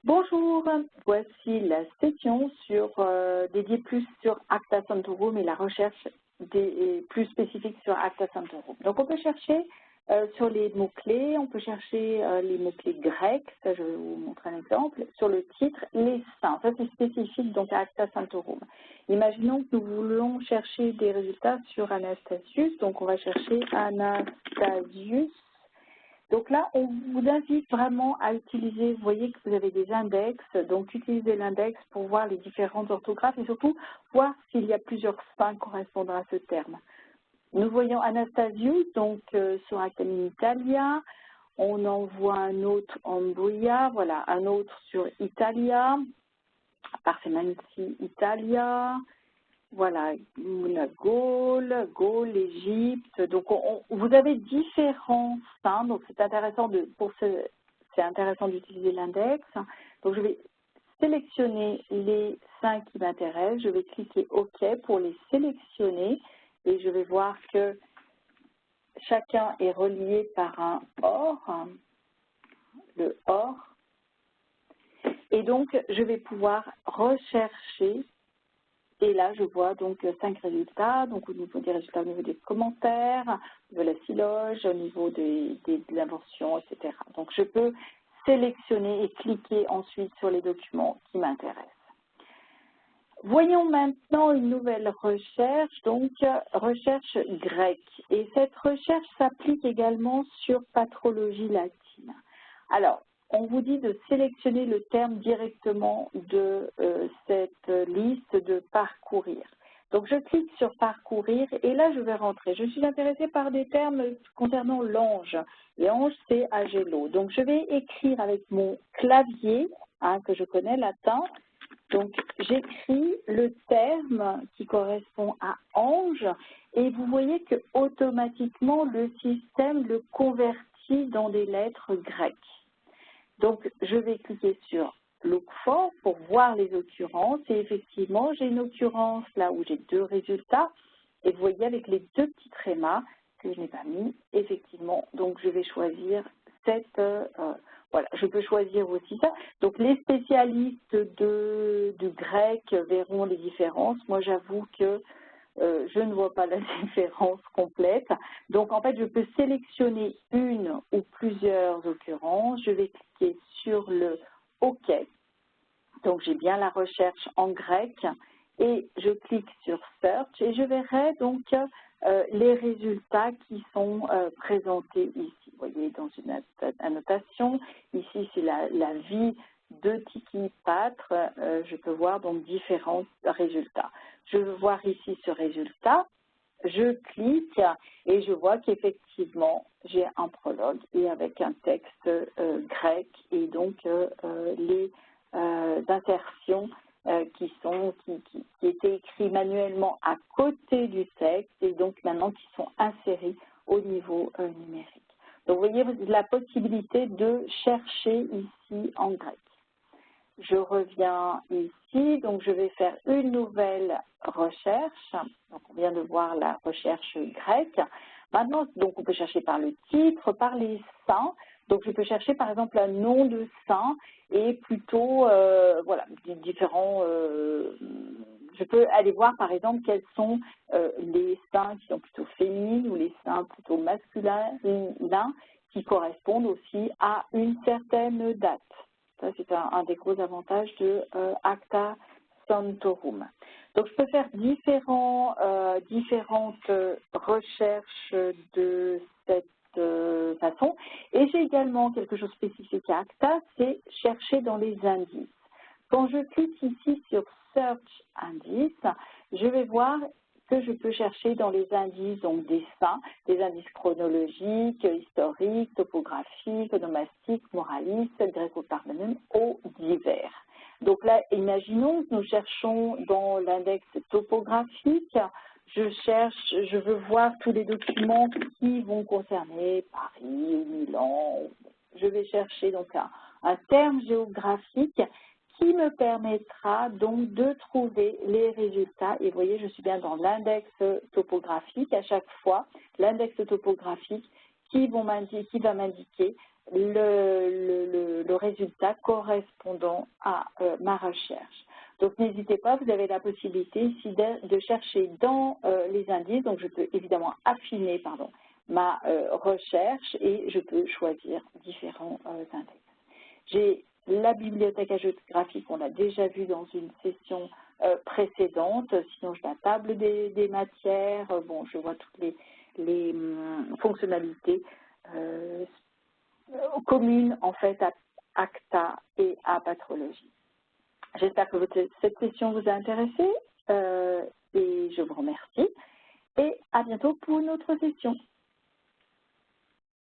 Bonjour, voici la session dédiée plus sur Acta Santorum et la recherche plus spécifique sur Acta Santorum. Donc on peut chercher sur les mots-clés, on peut chercher les mots-clés grecs, ça je vais vous montrer un exemple, sur le titre, les saints, ça c'est spécifique donc à Acta Santorum. Imaginons que nous voulons chercher des résultats sur Anastasius, donc on va chercher Anastasius. Donc là, on vous invite vraiment à utiliser, vous voyez que vous avez des index, donc utilisez l'index pour voir les différentes orthographes et surtout voir s'il y a plusieurs saints correspondant à ce terme. Nous voyons Anastasius, donc sur Actamine Italia, on en voit un autre Ambria, voilà, un autre sur Italia, Parfemansi Italia. Voilà, la Gaule, l'Égypte. Donc, vous avez différents saints. Donc, c'est intéressant c'est intéressant d'utiliser l'index. Donc, je vais sélectionner les saints qui m'intéressent. Je vais cliquer OK pour les sélectionner et je vais voir que chacun est relié par un OR, le OR. Et donc, je vais pouvoir rechercher. Et là, je vois donc 5 résultats, donc au niveau des résultats, au niveau des commentaires, au niveau de la siloge, au niveau de l'invention, etc. Donc, je peux sélectionner et cliquer ensuite sur les documents qui m'intéressent. Voyons maintenant une nouvelle recherche, donc recherche grecque. Et cette recherche s'applique également sur patrologie latine. Alors, on vous dit de sélectionner le terme directement de cette liste de parcourir. Donc, je clique sur parcourir et là, je vais rentrer. Je suis intéressée par des termes concernant l'ange. Et ange, c'est agelo. Donc, je vais écrire avec mon clavier, que je connais, latin. Donc, j'écris le terme qui correspond à ange et vous voyez que automatiquement, le système le convertit dans des lettres grecques. Donc, je vais cliquer sur Look for pour voir les occurrences. Et effectivement, j'ai une occurrence là où j'ai 2 résultats. Et vous voyez avec les 2 petits trémas que je n'ai pas mis, effectivement. Donc, je vais choisir cette... voilà, je peux choisir aussi ça. Donc, les spécialistes du grec verront les différences. Moi, j'avoue que je ne vois pas la différence complète. Donc, en fait, je peux sélectionner une ou plusieurs occurrences. Je vais cliquer sur le OK. Donc, j'ai bien la recherche en grec et je clique sur Search et je verrai donc les résultats qui sont présentés ici. Vous voyez, dans une annotation, ici, c'est la vie de Tiki Pâtre. Je peux voir donc différents résultats. Je veux voir ici ce résultat. Je clique et je vois qu'effectivement, j'ai un prologue et avec un texte grec et donc les insertions qui étaient écrites manuellement à côté du texte et donc maintenant qui sont insérées au niveau numérique. Donc, vous voyez la possibilité de chercher ici en grec. Je reviens ici, donc je vais faire une nouvelle recherche. Donc, on vient de voir la recherche grecque. Maintenant, donc, on peut chercher par le titre, par les saints. Donc, je peux chercher par exemple un nom de saint et plutôt, voilà, différents. Je peux aller voir par exemple quels sont les saints qui sont plutôt féminines ou les saints plutôt masculins qui correspondent aussi à une certaine date. Ça, c'est un des gros avantages de Acta Santorum. Donc, je peux faire différentes recherches de cette façon. Et j'ai également quelque chose de spécifique à Acta, c'est chercher dans les indices. Quand je clique ici sur Search Indices, je vais voir que je peux chercher dans les indices donc des saints, des indices chronologiques, historiques, topographiques, onomastiques, moralistes, gréco-parmenon ou divers. Donc là, imaginons que nous cherchons dans l'index topographique, je veux voir tous les documents qui vont concerner Paris ou Milan. Je vais chercher donc un terme géographique qui me permettra donc de trouver les résultats. Et vous voyez, je suis bien dans l'index topographique à chaque fois, l'index topographique qui va m'indiquer le résultat correspondant à ma recherche. Donc n'hésitez pas, vous avez la possibilité ici de chercher dans les indices, donc je peux évidemment affiner ma recherche et je peux choisir différents index. J'ai la bibliothèque à géographique, on l'a déjà vu dans une session précédente, sinon j'ai la table des matières, bon, je vois toutes les fonctionnalités communes en fait à ACTA et à patrologie. J'espère que cette session vous a intéressé et je vous remercie et à bientôt pour une autre session.